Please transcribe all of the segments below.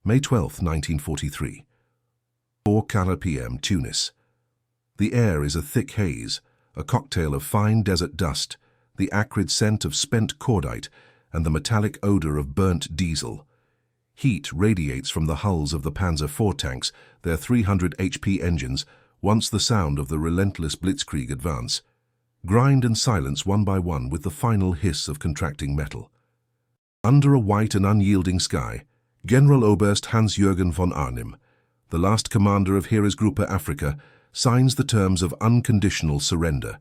May 12, 1943. 4:00 p.m. Tunis. The air is a thick haze, a cocktail of fine desert dust, the acrid scent of spent cordite, and the metallic odor of burnt diesel. Heat radiates from the hulls of the Panzer IV tanks, their 300 HP engines, once the sound of the relentless blitzkrieg advance. Grind and silence one by one with the final hiss of contracting metal. Under a white and unyielding sky, Generaloberst Hans-Jürgen von Arnim, the last commander of Heeresgruppe Afrika, signs the terms of unconditional surrender.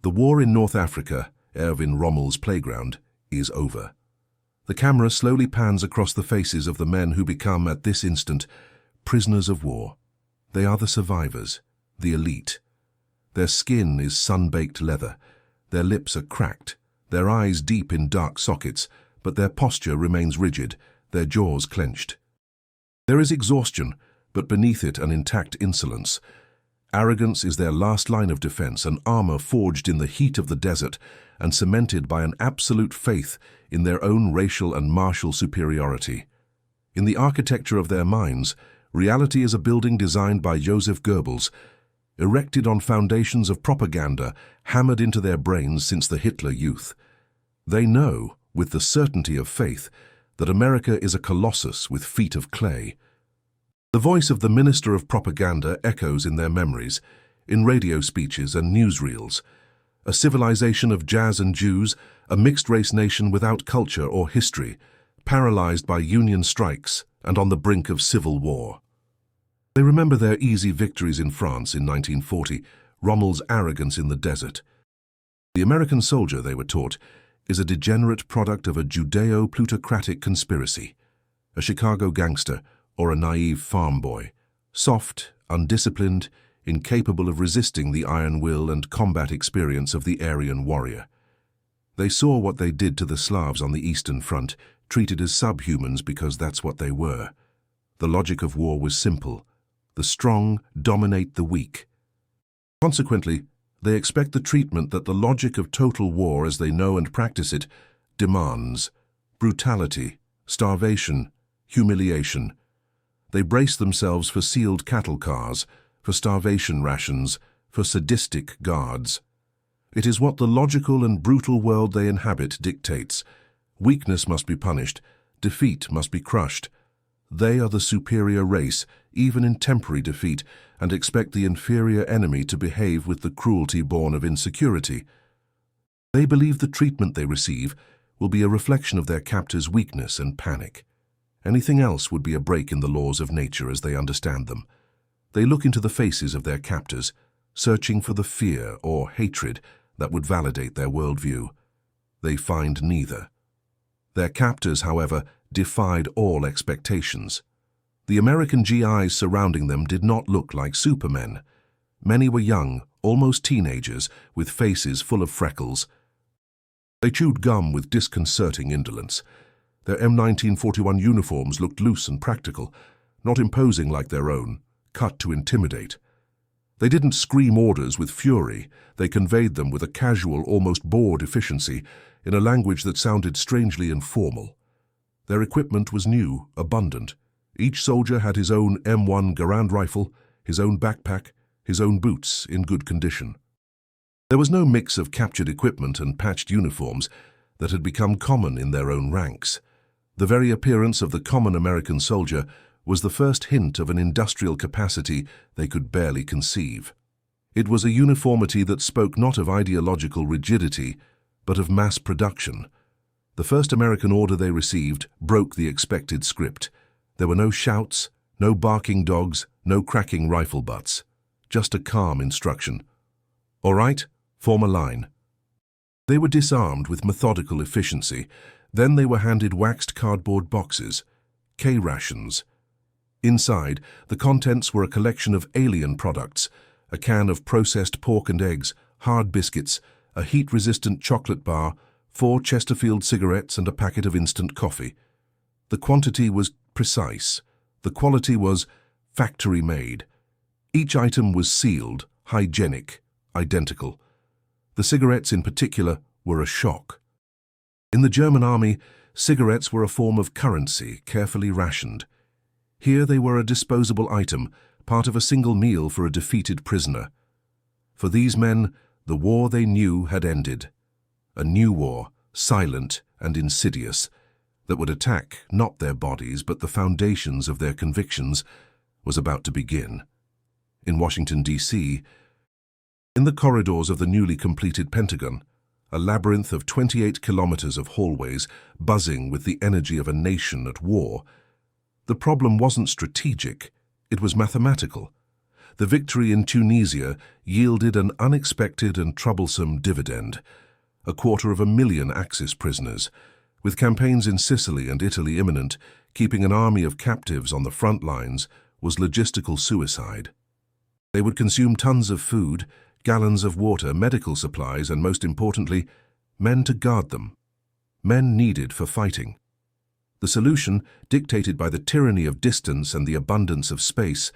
The war in North Africa, Erwin Rommel's playground, is over. The camera slowly pans across the faces of the men who become, at this instant, prisoners of war. They are the survivors, the elite. Their skin is sun-baked leather, their lips are cracked, their eyes deep in dark sockets, but their posture remains rigid, their jaws clenched. There is exhaustion, but beneath it an intact insolence. Arrogance is their last line of defense, an armor forged in the heat of the desert and cemented by an absolute faith in their own racial and martial superiority. In the architecture of their minds, reality is a building designed by Joseph Goebbels, erected on foundations of propaganda hammered into their brains since the Hitler Youth. They know, with the certainty of faith, that America is a colossus with feet of clay. The voice of the Minister of Propaganda echoes in their memories, in radio speeches and newsreels. A civilization of jazz and Jews, a mixed-race nation without culture or history, paralyzed by union strikes and on the brink of civil war. They remember their easy victories in France in 1940, Rommel's arrogance in the desert. The American soldier, they were taught, is a degenerate product of a Judeo-plutocratic conspiracy, a Chicago gangster or a naive farm boy, soft, undisciplined, incapable of resisting the iron will and combat experience of the Aryan warrior. They saw what they did to the Slavs on the Eastern Front, treated as subhumans because that's what they were. The logic of war was simple. The strong dominate the weak. Consequently, they expect the treatment that the logic of total war as they know and practice it demands: brutality, starvation, humiliation. They brace themselves for sealed cattle cars, for starvation rations, for sadistic guards. It is what the logical and brutal world they inhabit dictates. Weakness must be punished, defeat must be crushed. They are the superior race, even in temporary defeat, and expect the inferior enemy to behave with the cruelty born of insecurity. They believe the treatment they receive will be a reflection of their captors' weakness and panic. Anything else would be a break in the laws of nature as they understand them. They look into the faces of their captors, searching for the fear or hatred that would validate their worldview. They find neither. Their captors, however, defied all expectations. The American GIs surrounding them did not look like supermen. Many were young, almost teenagers, with faces full of freckles. They chewed gum with disconcerting indolence. Their M1941 uniforms looked loose and practical, not imposing like their own, cut to intimidate. They didn't scream orders with fury, they conveyed them with a casual, almost bored efficiency, in a language that sounded strangely informal. Their equipment was new, abundant. Each soldier had his own M1 Garand rifle, his own backpack, his own boots in good condition. There was no mix of captured equipment and patched uniforms that had become common in their own ranks. The very appearance of the common American soldier was the first hint of an industrial capacity they could barely conceive. It was a uniformity that spoke not of ideological rigidity, but of mass production. The first American order they received broke the expected script. There were no shouts, no barking dogs, no cracking rifle butts. Just a calm instruction. "All right, form a line." They were disarmed with methodical efficiency. Then they were handed waxed cardboard boxes, K-rations. Inside, the contents were a collection of alien products, a can of processed pork and eggs, hard biscuits, a heat-resistant chocolate bar, 4 Chesterfield cigarettes and a packet of instant coffee. The quantity was precise. The quality was factory-made. Each item was sealed, hygienic, identical. The cigarettes in particular were a shock. In the German army, cigarettes were a form of currency carefully rationed. Here they were a disposable item, part of a single meal for a defeated prisoner. For these men, the war they knew had ended. A new war, silent and insidious, that would attack not their bodies but the foundations of their convictions, was about to begin. In Washington, D.C., in the corridors of the newly completed Pentagon, a labyrinth of 28 kilometers of hallways buzzing with the energy of a nation at war, the problem wasn't strategic, it was mathematical. The victory in Tunisia yielded an unexpected and troublesome dividend: 250,000 Axis prisoners. With campaigns in Sicily and Italy imminent, keeping an army of captives on the front lines was logistical suicide. They would consume tons of food, gallons of water, medical supplies, and most importantly, men to guard them. Men needed for fighting. The solution, dictated by the tyranny of distance and the abundance of space,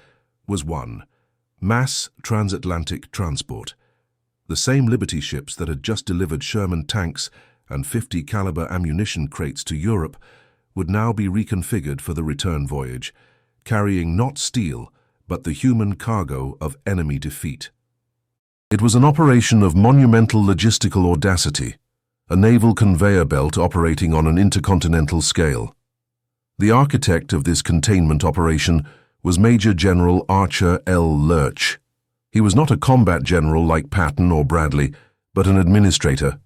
was one: mass transatlantic transport. The same Liberty ships that had just delivered Sherman tanks and 50 caliber ammunition crates to Europe would now be reconfigured for the return voyage, carrying not steel, but the human cargo of enemy defeat. It was an operation of monumental logistical audacity, a naval conveyor belt operating on an intercontinental scale. The architect of this containment operation was Major General Archer L. Lurch. He was not a combat general like Patton or Bradley, but an administrator,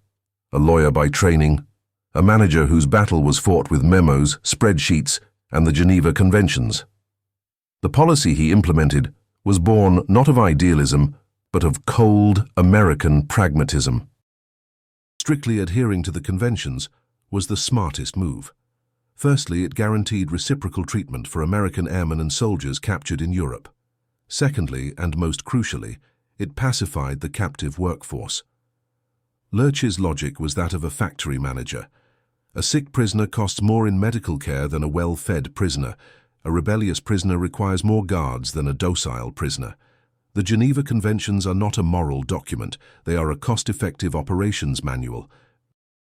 a lawyer by training, a manager whose battle was fought with memos, spreadsheets, and the Geneva Conventions. The policy he implemented was born not of idealism, but of cold American pragmatism. Strictly adhering to the conventions was the smartest move. Firstly, it guaranteed reciprocal treatment for American airmen and soldiers captured in Europe. Secondly, and most crucially, it pacified the captive workforce. Lurch's logic was that of a factory manager. A sick prisoner costs more in medical care than a well-fed prisoner. A rebellious prisoner requires more guards than a docile prisoner. The Geneva Conventions are not a moral document, they are a cost-effective operations manual.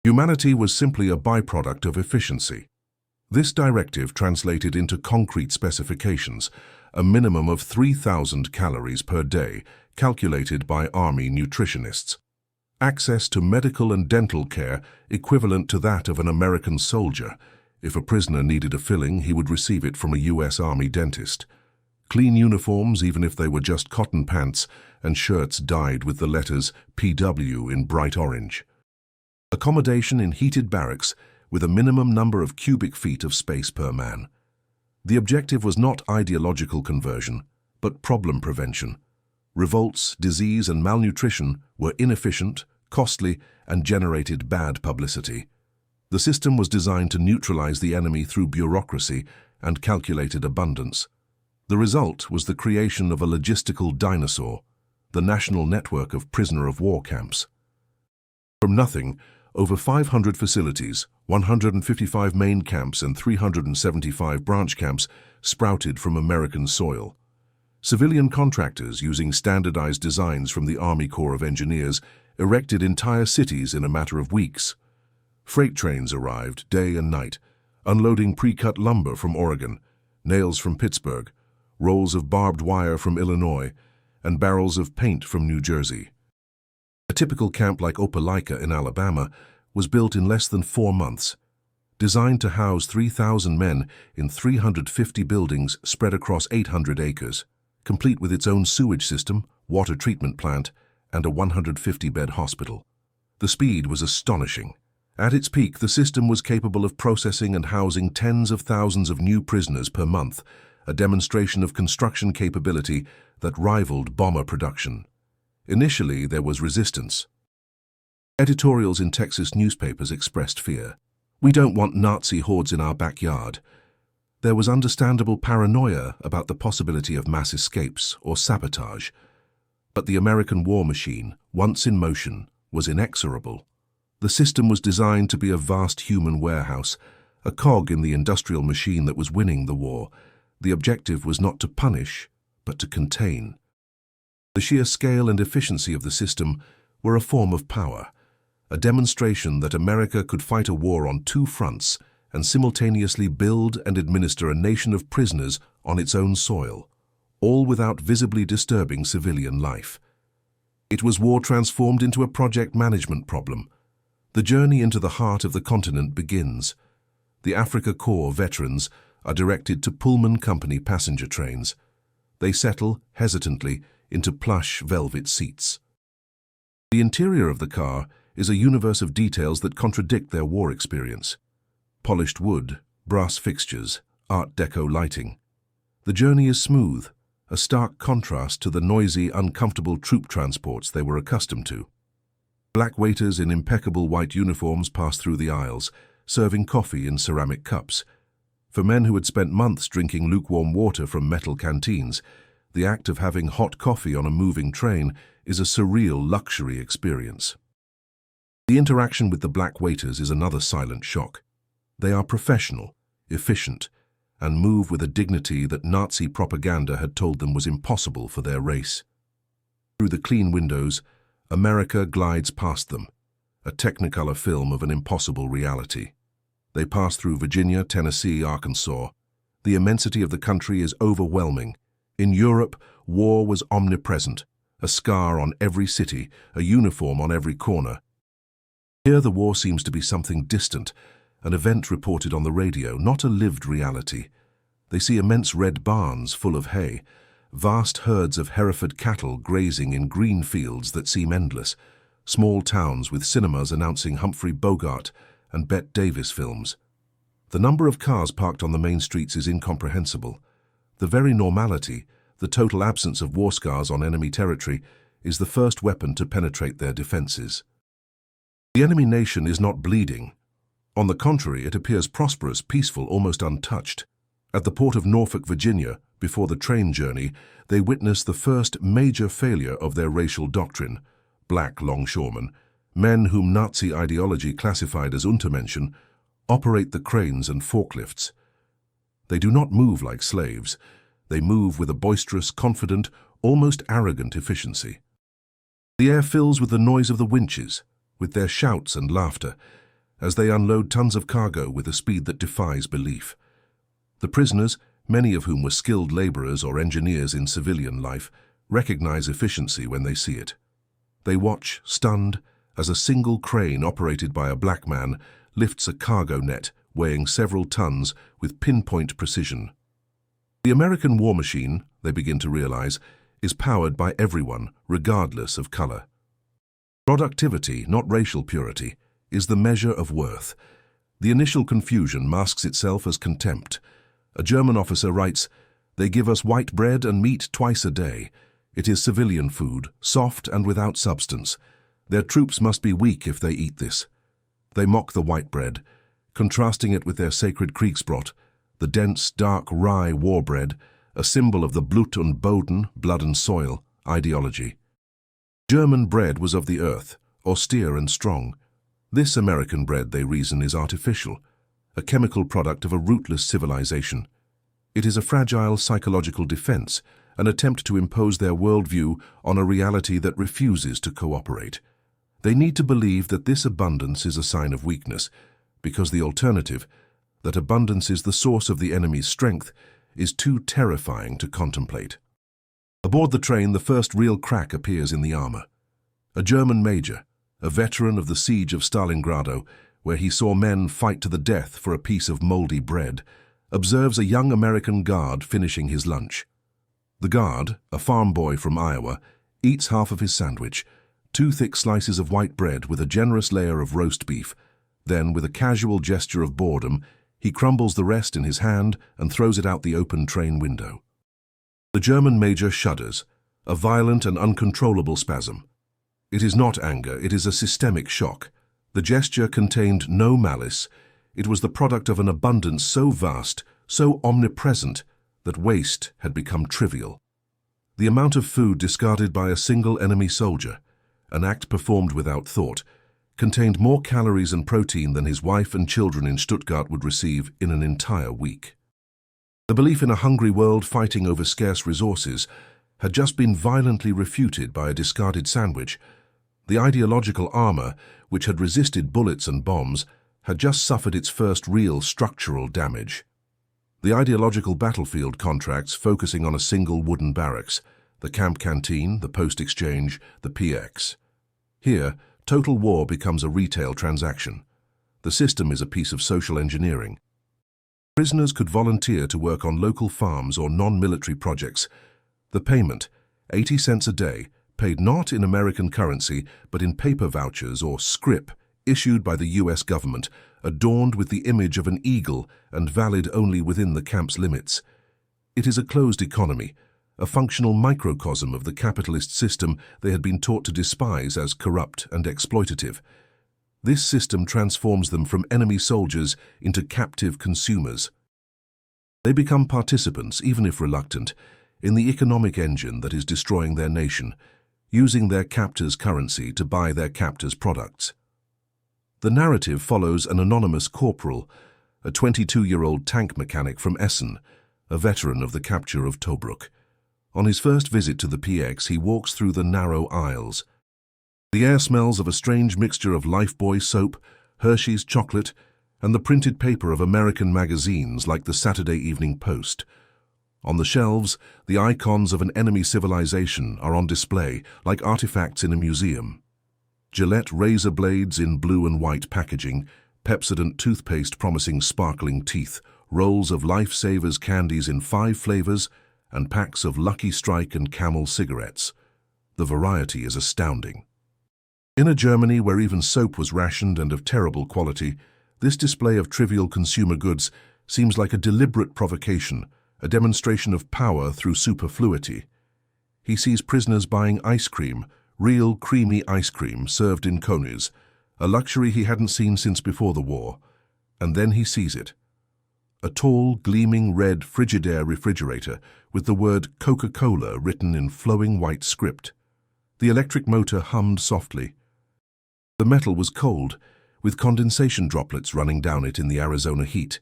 Humanity was simply a byproduct of efficiency. This directive translated into concrete specifications: a minimum of 3,000 calories per day, calculated by Army nutritionists. Access to medical and dental care equivalent to that of an American soldier. If a prisoner needed a filling, he would receive it from a U.S. Army dentist. Clean uniforms, even if they were just cotton pants, and shirts dyed with the letters PW in bright orange. Accommodation in heated barracks with a minimum number of cubic feet of space per man. The objective was not ideological conversion, but problem prevention. Revolts, disease, and malnutrition were inefficient, costly, and generated bad publicity. The system was designed to neutralize the enemy through bureaucracy and calculated abundance. The result was the creation of a logistical dinosaur, the national network of prisoner-of-war camps. From nothing, over 500 facilities, 155 main camps and 375 branch camps sprouted from American soil. Civilian contractors, using standardized designs from the Army Corps of Engineers, erected entire cities in a matter of weeks. Freight trains arrived day and night, unloading pre-cut lumber from Oregon, nails from Pittsburgh, rolls of barbed wire from Illinois, and barrels of paint from New Jersey. A typical camp like Opelika in Alabama was built in less than 4 months. Designed to house 3,000 men in 350 buildings spread across 800 acres, complete with its own sewage system, water treatment plant, and a 150-bed hospital. The speed was astonishing. At its peak, the system was capable of processing and housing tens of thousands of new prisoners per month, a demonstration of construction capability that rivaled bomber production. Initially, there was resistance. Editorials in Texas newspapers expressed fear. "We don't want Nazi hordes in our backyard." There was understandable paranoia about the possibility of mass escapes or sabotage. But the American war machine, once in motion, was inexorable. The system was designed to be a vast human warehouse, a cog in the industrial machine that was winning the war. The objective was not to punish, but to contain. The sheer scale and efficiency of the system were a form of power, a demonstration that America could fight a war on 2 fronts and simultaneously build and administer a nation of prisoners on its own soil, all without visibly disturbing civilian life. It was war transformed into a project management problem. The journey into the heart of the continent begins. The Afrika Korps veterans are directed to Pullman Company passenger trains. They settle, hesitantly, into plush velvet seats. The interior of the car is a universe of details that contradict their war experience. Polished wood, brass fixtures, Art Deco lighting. The journey is smooth, a stark contrast to the noisy, uncomfortable troop transports they were accustomed to. Black waiters in impeccable white uniforms pass through the aisles, serving coffee in ceramic cups. For men who had spent months drinking lukewarm water from metal canteens, the act of having hot coffee on a moving train is a surreal luxury experience. The interaction with the black waiters is another silent shock. They are professional, efficient, and move with a dignity that Nazi propaganda had told them was impossible for their race. Through the clean windows, America glides past them, a technicolor film of an impossible reality. They pass through Virginia, Tennessee, Arkansas. The immensity of the country is overwhelming. In Europe, war was omnipresent, a scar on every city, a uniform on every corner. Here the war seems to be something distant, an event reported on the radio, not a lived reality. They see immense red barns full of hay, vast herds of Hereford cattle grazing in green fields that seem endless, small towns with cinemas announcing Humphrey Bogart and Bette Davis films. The number of cars parked on the main streets is incomprehensible. The very normality, the total absence of war scars on enemy territory, is the first weapon to penetrate their defenses. The enemy nation is not bleeding. On the contrary, it appears prosperous, peaceful, almost untouched. At the port of Norfolk, Virginia, before the train journey, they witness the first major failure of their racial doctrine. Black longshoremen, men whom Nazi ideology classified as Untermenschen, operate the cranes and forklifts. They do not move like slaves. They move with a boisterous, confident, almost arrogant efficiency. The air fills with the noise of the winches, with their shouts and laughter, as they unload tons of cargo with a speed that defies belief. The prisoners, many of whom were skilled laborers or engineers in civilian life, recognize efficiency when they see it. They watch, stunned, as a single crane operated by a black man lifts a cargo net weighing several tons with pinpoint precision. The American war machine, they begin to realize, is powered by everyone, regardless of color. Productivity, not racial purity, is the measure of worth. The initial confusion masks itself as contempt. A German officer writes, "They give us white bread and meat twice a day. It is civilian food, soft and without substance. Their troops must be weak if they eat this." They mock the white bread, contrasting it with their sacred Kriegsbrot, the dense, dark rye war bread, a symbol of the Blut und Boden, blood and soil, ideology. German bread was of the earth, austere and strong. This American bread, they reason, is artificial, a chemical product of a rootless civilization. It is a fragile psychological defense, an attempt to impose their worldview on a reality that refuses to cooperate. They need to believe that this abundance is a sign of weakness, because the alternative, that abundance is the source of the enemy's strength, is too terrifying to contemplate. Aboard the train, the first real crack appears in the armor. A German major, a veteran of the siege of Stalingrado, where he saw men fight to the death for a piece of moldy bread, observes a young American guard finishing his lunch. The guard, a farm boy from Iowa, eats half of his sandwich, 2 thick slices of white bread with a generous layer of roast beef. Then, with a casual gesture of boredom, he crumbles the rest in his hand and throws it out the open train window. The German major shudders, a violent and uncontrollable spasm. It is not anger, it is a systemic shock. The gesture contained no malice. It was the product of an abundance so vast, so omnipresent, that waste had become trivial. The amount of food discarded by a single enemy soldier, an act performed without thought, contained more calories and protein than his wife and children in Stuttgart would receive in an entire week. The belief in a hungry world fighting over scarce resources had just been violently refuted by a discarded sandwich. The ideological armor, which had resisted bullets and bombs, had just suffered its first real structural damage. The ideological battlefield contracts focusing on a single wooden barracks, the camp canteen, the post exchange, the PX. Here, total war becomes a retail transaction. The system is a piece of social engineering. Prisoners could volunteer to work on local farms or non-military projects. The payment, 80 cents a day, paid not in American currency but in paper vouchers or scrip issued by the US government, adorned with the image of an eagle and valid only within the camp's limits. It is a closed economy, a functional microcosm of the capitalist system they had been taught to despise as corrupt and exploitative. This system transforms them from enemy soldiers into captive consumers. They become participants, even if reluctant, in the economic engine that is destroying their nation, using their captors' currency to buy their captors' products. The narrative follows an anonymous corporal, a 22-year-old tank mechanic from Essen, a veteran of the capture of Tobruk. On his first visit to the PX, he walks through the narrow aisles. The air smells of a strange mixture of Lifebuoy soap, Hershey's chocolate, and the printed paper of American magazines like the Saturday Evening Post. On the shelves, the icons of an enemy civilization are on display like artifacts in a museum. Gillette razor blades in blue and white packaging, Pepsodent toothpaste promising sparkling teeth, rolls of Lifesavers candies in 5 flavors, and packs of Lucky Strike and Camel cigarettes. The variety is astounding. In a Germany where even soap was rationed and of terrible quality, this display of trivial consumer goods seems like a deliberate provocation, a demonstration of power through superfluity. He sees prisoners buying ice cream, real creamy ice cream served in cones, a luxury he hadn't seen since before the war. And then he sees it. A tall, gleaming red Frigidaire refrigerator with the word Coca-Cola written in flowing white script. The electric motor hummed softly. The metal was cold, with condensation droplets running down it in the Arizona heat.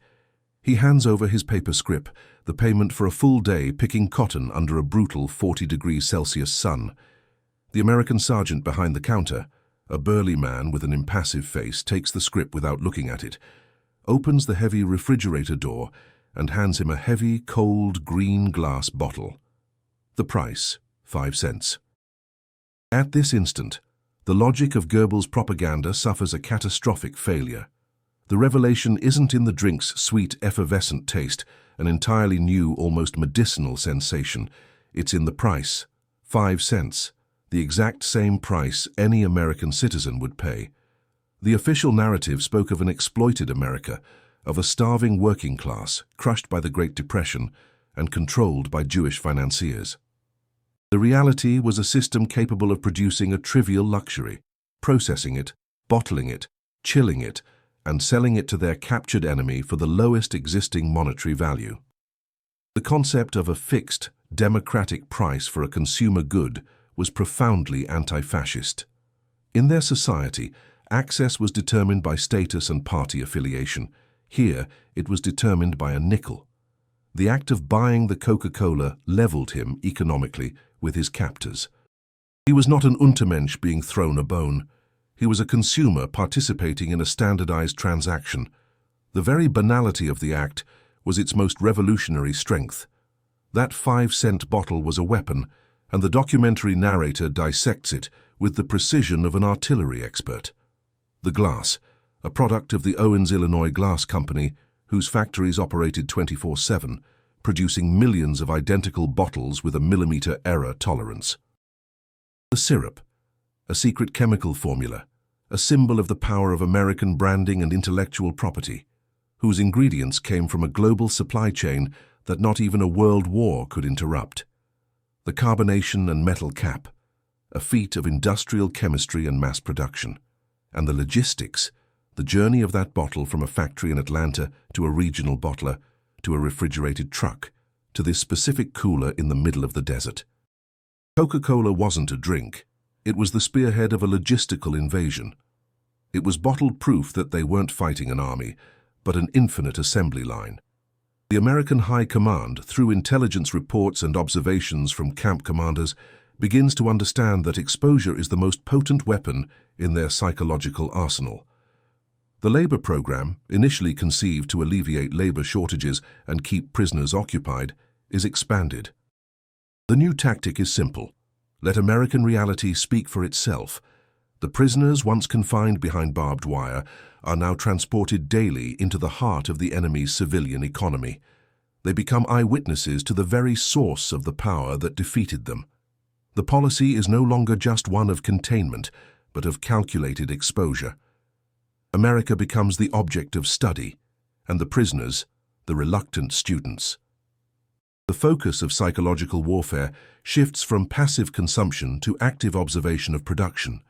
He hands over his paper scrip, the payment for a full day picking cotton under a brutal 40°C sun. The American sergeant behind the counter, a burly man with an impassive face, takes the scrip without looking at it, opens the heavy refrigerator door, and hands him a heavy, cold, green glass bottle. The price, 5 cents. At this instant, the logic of Goebbels' propaganda suffers a catastrophic failure. The revelation isn't in the drink's sweet, effervescent taste, an entirely new, almost medicinal sensation. It's in the price, 5 cents, the exact same price any American citizen would pay. The official narrative spoke of an exploited America, of a starving working class, crushed by the Great Depression and controlled by Jewish financiers. The reality was a system capable of producing a trivial luxury, processing it, bottling it, chilling it, and selling it to their captured enemy for the lowest existing monetary value. The concept of a fixed, democratic price for a consumer good was profoundly anti-fascist. In their society, access was determined by status and party affiliation. Here, it was determined by a nickel. The act of buying the Coca-Cola leveled him, economically, with his captors. He was not an Untermensch being thrown a bone. He was a consumer participating in a standardized transaction. The very banality of the act was its most revolutionary strength. That 5-cent bottle was a weapon, and the documentary narrator dissects it with the precision of an artillery expert. The glass, a product of the Owens, Illinois Glass Company, whose factories operated 24/7, producing millions of identical bottles with a millimeter error tolerance. The syrup, a secret chemical formula, a symbol of the power of American branding and intellectual property, whose ingredients came from a global supply chain that not even a world war could interrupt. The carbonation and metal cap, a feat of industrial chemistry and mass production. And the logistics, the journey of that bottle from a factory in Atlanta to a regional bottler, to a refrigerated truck, to this specific cooler in the middle of the desert. Coca-Cola wasn't a drink. It was the spearhead of a logistical invasion. It was bottled proof that they weren't fighting an army, but an infinite assembly line. The American High Command, through intelligence reports and observations from camp commanders, begins to understand that exposure is the most potent weapon in their psychological arsenal. The labor program, initially conceived to alleviate labor shortages and keep prisoners occupied, is expanded. The new tactic is simple. Let American reality speak for itself. The prisoners, once confined behind barbed wire, are now transported daily into the heart of the enemy's civilian economy. They become eyewitnesses to the very source of the power that defeated them. The policy is no longer just one of containment, but of calculated exposure. America becomes the object of study, and the prisoners, the reluctant students. The focus of psychological warfare shifts from passive consumption to active observation of production.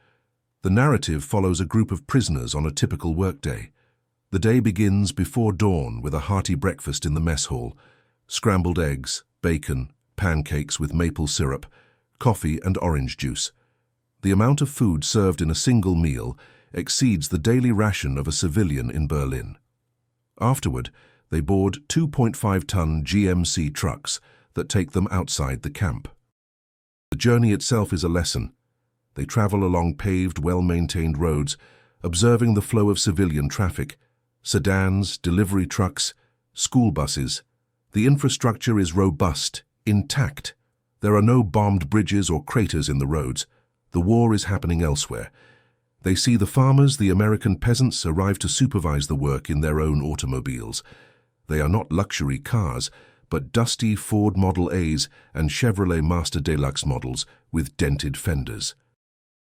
The narrative follows a group of prisoners on a typical workday. The day begins before dawn with a hearty breakfast in the mess hall, scrambled eggs, bacon, pancakes with maple syrup, coffee and orange juice. The amount of food served in a single meal exceeds the daily ration of a civilian in Berlin. Afterward, they board 2.5-ton GMC trucks that take them outside the camp. The journey itself is a lesson. They travel along paved, well-maintained roads, observing the flow of civilian traffic, sedans, delivery trucks, school buses. The infrastructure is robust, intact. There are no bombed bridges or craters in the roads. The war is happening elsewhere. They see the farmers, the American peasants, arrive to supervise the work in their own automobiles. They are not luxury cars, but dusty Ford Model A's and Chevrolet Master Deluxe models with dented fenders.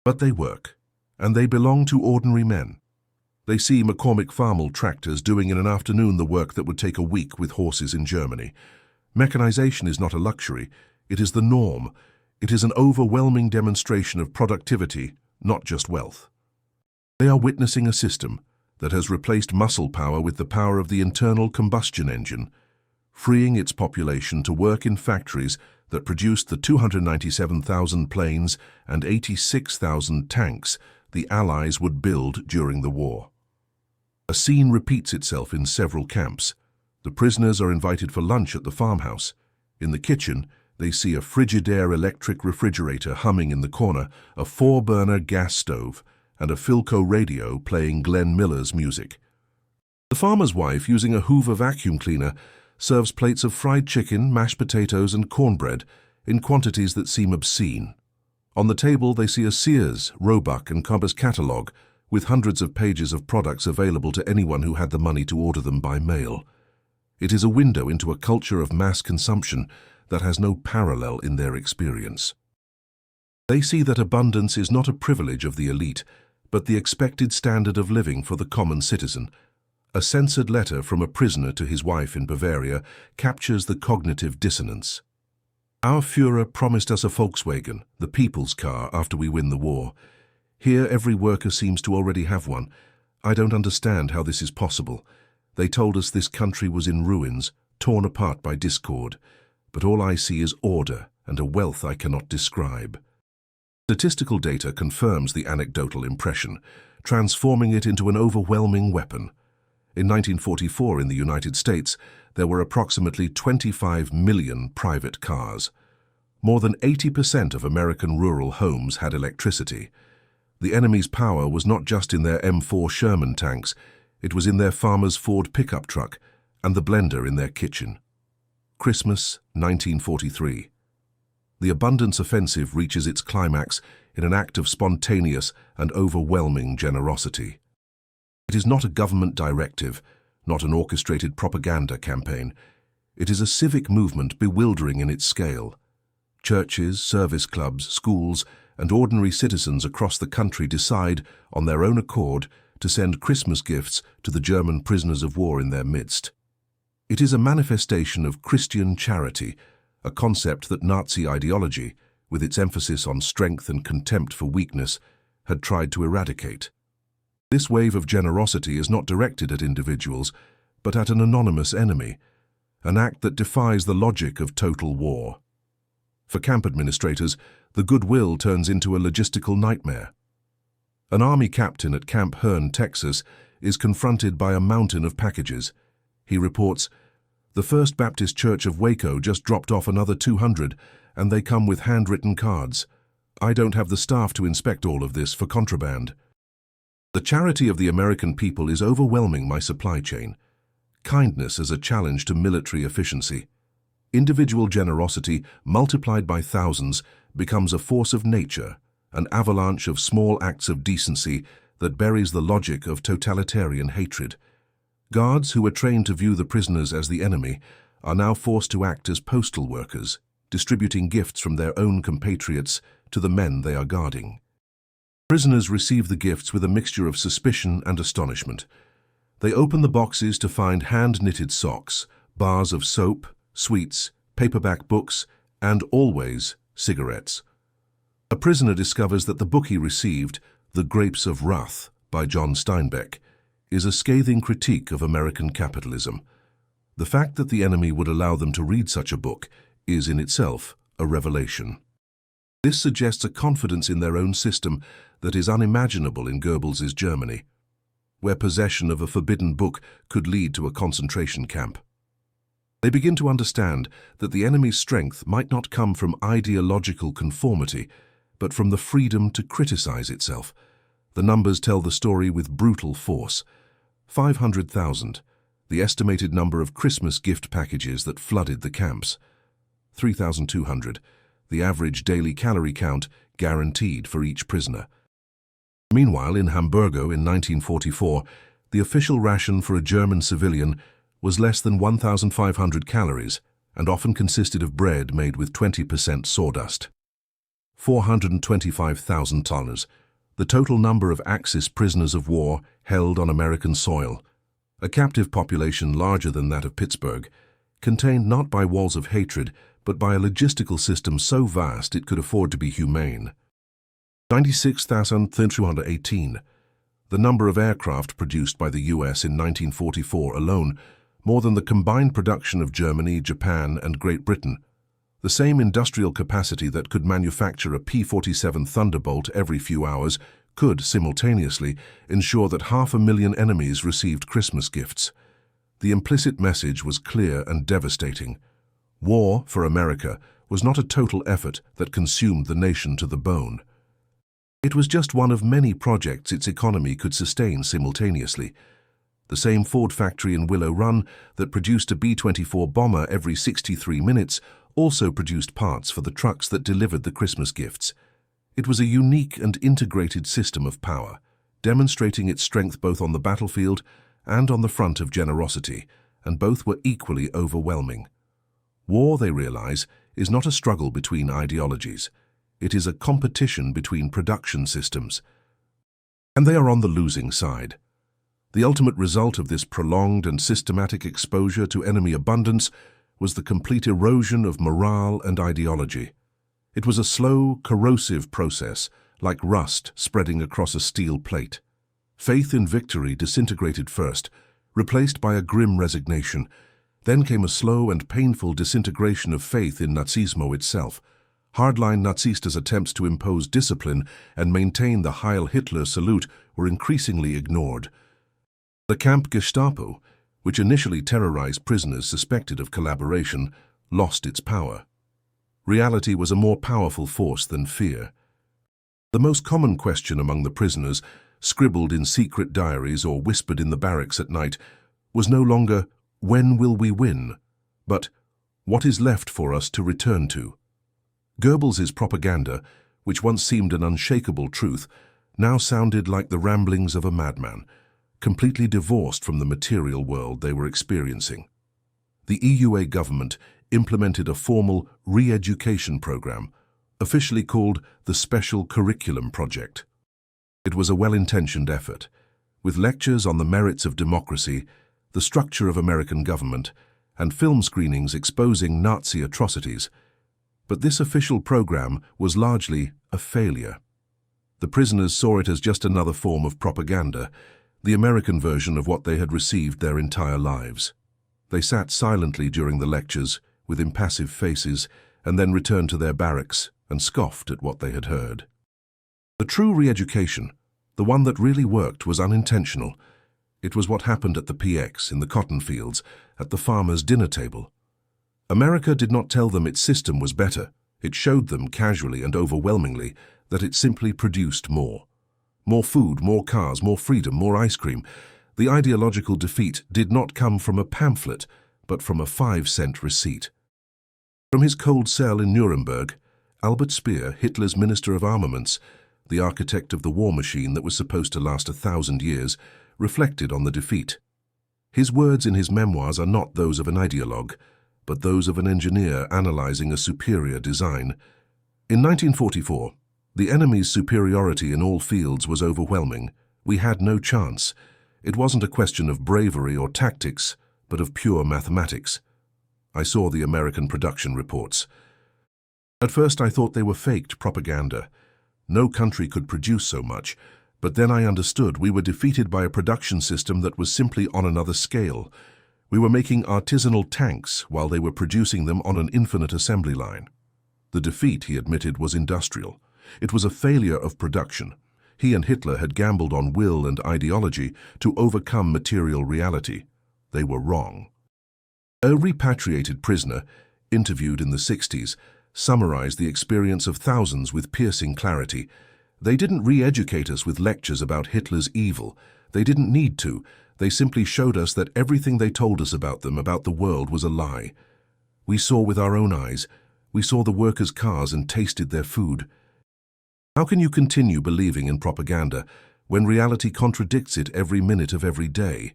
But they work, and they belong to ordinary men. They see McCormick Farmall tractors doing in an afternoon the work that would take a week with horses in Germany. Mechanization is not a luxury, it is the norm. It is an overwhelming demonstration of productivity, not just wealth. They are witnessing a system that has replaced muscle power with the power of the internal combustion engine, freeing its population to work in factories that produced the 297,000 planes and 86,000 tanks the Allies would build during the war. A scene repeats itself in several camps. The prisoners are invited for lunch at the farmhouse. In the kitchen, they see a Frigidaire electric refrigerator humming in the corner, a 4-burner gas stove, and a Philco radio playing Glenn Miller's music. The farmer's wife, using a Hoover vacuum cleaner, serves plates of fried chicken, mashed potatoes, and cornbread in quantities that seem obscene. On the table, they see a Sears, Roebuck, and Compass catalog with hundreds of pages of products available to anyone who had the money to order them by mail. It is a window into a culture of mass consumption that has no parallel in their experience. They see that abundance is not a privilege of the elite, but the expected standard of living for the common citizen. A censored letter from a prisoner to his wife in Bavaria captures the cognitive dissonance. Our Führer promised us a Volkswagen, the people's car, after we win the war. Here every worker seems to already have one. I don't understand how this is possible. They told us this country was in ruins, torn apart by discord. But all I see is order and a wealth I cannot describe. Statistical data confirms the anecdotal impression, transforming it into an overwhelming weapon. In 1944 in the United States, there were approximately 25 million private cars. More than 80% of American rural homes had electricity. The enemy's power was not just in their M4 Sherman tanks, it was in their farmer's Ford pickup truck and the blender in their kitchen. Christmas, 1943. The Abundance Offensive reaches its climax in an act of spontaneous and overwhelming generosity. It is not a government directive, not an orchestrated propaganda campaign. It is a civic movement bewildering in its scale. Churches, service clubs, schools, and ordinary citizens across the country decide, on their own accord, to send Christmas gifts to the German prisoners of war in their midst. It is a manifestation of Christian charity, a concept that Nazi ideology, with its emphasis on strength and contempt for weakness, had tried to eradicate. This wave of generosity is not directed at individuals, but at an anonymous enemy, an act that defies the logic of total war. For camp administrators, the goodwill turns into a logistical nightmare. An army captain at Camp Hearn, Texas, is confronted by a mountain of packages. He reports, "The First Baptist Church of Waco just dropped off another 200, and they come with handwritten cards. I don't have the staff to inspect all of this for contraband." The charity of the American people is overwhelming my supply chain. Kindness as a challenge to military efficiency. Individual generosity, multiplied by thousands, becomes a force of nature, an avalanche of small acts of decency that buries the logic of totalitarian hatred. Guards who were trained to view the prisoners as the enemy are now forced to act as postal workers, distributing gifts from their own compatriots to the men they are guarding. Prisoners receive the gifts with a mixture of suspicion and astonishment. They open the boxes to find hand-knitted socks, bars of soap, sweets, paperback books, and always cigarettes. A prisoner discovers that the book he received, The Grapes of Wrath by John Steinbeck, is a scathing critique of American capitalism. The fact that the enemy would allow them to read such a book is in itself a revelation. This suggests a confidence in their own system that is unimaginable in Goebbels's Germany, where possession of a forbidden book could lead to a concentration camp. They begin to understand that the enemy's strength might not come from ideological conformity, but from the freedom to criticize itself. The numbers tell the story with brutal force. 500,000, the estimated number of Christmas gift packages that flooded the camps. 3,200, the average daily calorie count guaranteed for each prisoner. Meanwhile, in Hamburgo in 1944, the official ration for a German civilian was less than 1,500 calories and often consisted of bread made with 20% sawdust. 425,000 tons, the total number of Axis prisoners of war held on American soil, a captive population larger than that of Pittsburgh, contained not by walls of hatred, but by a logistical system so vast it could afford to be humane. 96,318, the number of aircraft produced by the US in 1944 alone, more than the combined production of Germany, Japan, and Great Britain, the same industrial capacity that could manufacture a P-47 Thunderbolt every few hours could, simultaneously, ensure that 500,000 enemies received Christmas gifts. The implicit message was clear and devastating. War, for America, was not a total effort that consumed the nation to the bone. It was just one of many projects its economy could sustain simultaneously. The same Ford factory in Willow Run that produced a B-24 bomber every 63 minutes also produced parts for the trucks that delivered the Christmas gifts. It was a unique and integrated system of power, demonstrating its strength both on the battlefield and on the front of generosity, and both were equally overwhelming. War, they realize, is not a struggle between ideologies. It is a competition between production systems. And they are on the losing side. The ultimate result of this prolonged and systematic exposure to enemy abundance was the complete erosion of morale and ideology. It was a slow, corrosive process, like rust spreading across a steel plate. Faith in victory disintegrated first, replaced by a grim resignation. Then came a slow and painful disintegration of faith in Nazismo itself. Hardline Nazistas' attempts to impose discipline and maintain the Heil Hitler salute were increasingly ignored. The Camp Gestapo, which initially terrorized prisoners suspected of collaboration, lost its power. Reality was a more powerful force than fear. The most common question among the prisoners, scribbled in secret diaries or whispered in the barracks at night, was no longer, "When will we win?" but "What is left for us to return to?" Goebbels's propaganda, which once seemed an unshakable truth, now sounded like the ramblings of a madman, completely divorced from the material world they were experiencing. The EUA government implemented a formal re-education program, officially called the Special Curriculum Project. It was a well-intentioned effort, with lectures on the merits of democracy, the structure of American government, and film screenings exposing Nazi atrocities. But this official program was largely a failure. The prisoners saw it as just another form of propaganda, the American version of what they had received their entire lives. They sat silently during the lectures, with impassive faces, and then returned to their barracks and scoffed at what they had heard. The true re-education, the one that really worked, was unintentional. It was what happened at the PX, in the cotton fields, at the farmers' dinner table. America did not tell them its system was better. It showed them, casually and overwhelmingly, that it simply produced more. More food, more cars, more freedom, more ice cream. The ideological defeat did not come from a pamphlet, but from a 5-cent receipt. From his cold cell in Nuremberg, Albert Speer, Hitler's Minister of Armaments, the architect of the war machine that was supposed to last 1,000 years, reflected on the defeat. His words in his memoirs are not those of an ideologue, but those of an engineer analyzing a superior design. In 1944, the enemy's superiority in all fields was overwhelming. We had no chance. It wasn't a question of bravery or tactics, but of pure mathematics. I saw the American production reports. At first I thought they were faked propaganda. No country could produce so much, but then I understood we were defeated by a production system that was simply on another scale. We were making artisanal tanks while they were producing them on an infinite assembly line. The defeat, he admitted, was industrial. It was a failure of production. He and Hitler had gambled on will and ideology to overcome material reality. They were wrong. A repatriated prisoner, interviewed in the 60s, summarized the experience of thousands with piercing clarity. They didn't re-educate us with lectures about Hitler's evil. They didn't need to. They simply showed us that everything they told us about them, about the world, was a lie. We saw with our own eyes. We saw the workers' cars and tasted their food. How can you continue believing in propaganda when reality contradicts it every minute of every day?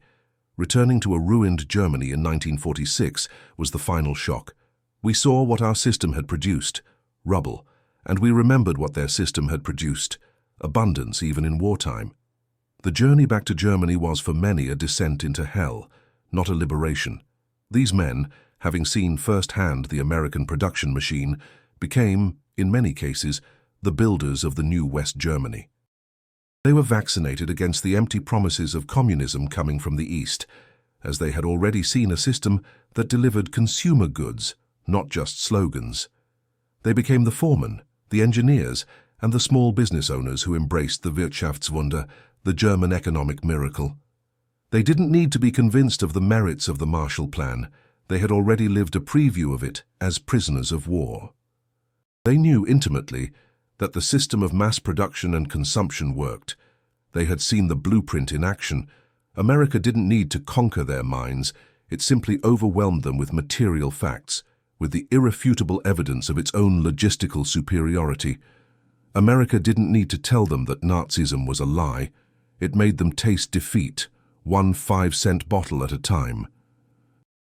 Returning to a ruined Germany in 1946 was the final shock. We saw what our system had produced, rubble, and we remembered what their system had produced, abundance even in wartime. The journey back to Germany was for many a descent into hell, not a liberation. These men, having seen firsthand the American production machine, became, in many cases, the builders of the new West Germany. They were vaccinated against the empty promises of communism coming from the East, as they had already seen a system that delivered consumer goods, not just slogans. They became the foremen, the engineers, and the small business owners who embraced the Wirtschaftswunder, the German economic miracle. They didn't need to be convinced of the merits of the Marshall Plan. They had already lived a preview of it as prisoners of war. They knew intimately that the system of mass production and consumption worked. They had seen the blueprint in action. America didn't need to conquer their minds. It simply overwhelmed them with material facts, with the irrefutable evidence of its own logistical superiority. America didn't need to tell them that Nazism was a lie. It made them taste defeat, one 5-cent bottle at a time.